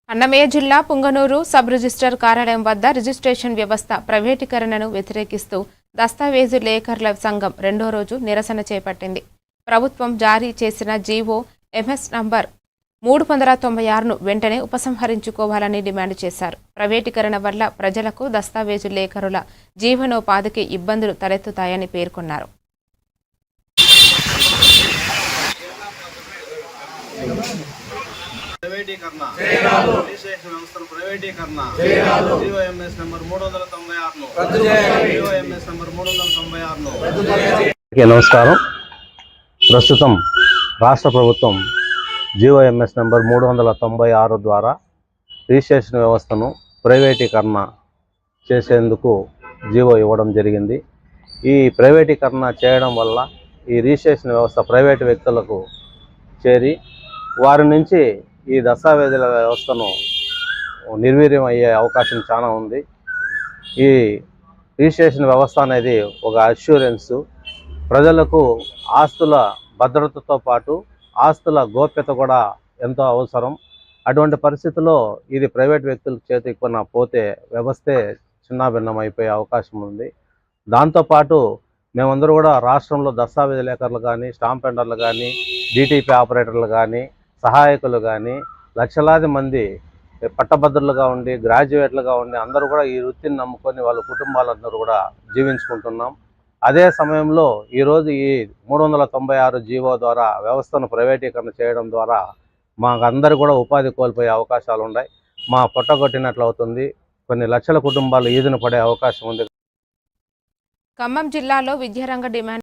అన్నమయ్య జిల్లా Punganur sub register కార్యాలయం వద్ద రిజిస్ట్రేషన్ వ్యవస్థ ప్రైవేటీకరణను వ్యతిరేకిస్తూ దస్తావేజు లేఖర్ల సంఘం రెండో రోజు నిరసన చేపట్టింది. ప్రభుత్వం జారీ చేసిన జీవో ఎంఎస్ నంబర్ 396ను వెంటనే ఉపసంహరించుకోవాలని డిమాండ్ చేశారు. ప్రైవేటీకరణ వల్ల ప్రజలకు దస్తావేజు లేఖరుల జీవనోపాధికి ఇబ్బందులు తలెత్తుతాయని పేర్కొన్నారు. ప్రైవేటీకరణ రిజిస్ట్రేషన్ వ్యవస్థను ప్రైవేటీకరణ జీఓఎంఎస్ నంబర్ 396ను జీఓఎంఎస్ నంబర్ 396ను. నమస్కారం. ప్రస్తుతం రాష్ట్ర ప్రభుత్వం జీఓఎంఎస్ నంబర్ 396 ద్వారా రిజిస్ట్రేషన్ వ్యవస్థను ప్రైవేటీకరణ చేసేందుకు జీవో ఇవ్వడం జరిగింది. ఈ ప్రైవేటీకరణ చేయడం వల్ల ఈ రిజిస్ట్రేషన్ వ్యవస్థ ప్రైవేటు వ్యక్తులకు చేరి వారి నుంచి ఈ దస్తావేజుల వ్యవస్థను నిర్వీర్యం అయ్యే అవకాశం చాలా ఉంది. ఈ రిజిస్ట్రేషన్ వ్యవస్థ అనేది ఒక అష్యూరెన్సు, ప్రజలకు ఆస్తుల భద్రతతో పాటు ఆస్తుల గోప్యత కూడా ఎంతో అవసరం. అటువంటి పరిస్థితుల్లో ఇది ప్రైవేట్ వ్యక్తుల చేతికి పోతే వ్యవస్థే చిన్నాభిన్నం అయిపోయే అవకాశం ఉంది. దాంతోపాటు మేమందరూ కూడా రాష్ట్రంలో దస్తావేజు లేఖర్లు కానీ, స్టాంప్ పెండర్లు కానీ, డిటిపి ఆపరేటర్లు కానీ, సహాయకులు కానీ లక్షలాది మంది పట్టభద్రులుగా ఉండి, గ్రాడ్యుయేట్లుగా ఉండి అందరూ కూడా ఈ వృత్తిని నమ్ముకొని వాళ్ళ కుటుంబాలందరూ కూడా జీవించుకుంటున్నాం. అదే సమయంలో ఈరోజు ఈ 396 జీవో ద్వారా వ్యవస్థను ప్రైవేటీకరణ చేయడం ద్వారా మాకందరూ కూడా ఉపాధి కోల్పోయే అవకాశాలు ఉన్నాయి. మా పొట్టగొట్టినట్లు అవుతుంది. కొన్ని లక్షల కుటుంబాలు ఈదున పడే అవకాశం ఉంది. ఖమ్మం జిల్లాలో విద్యారంగ డిమాండ్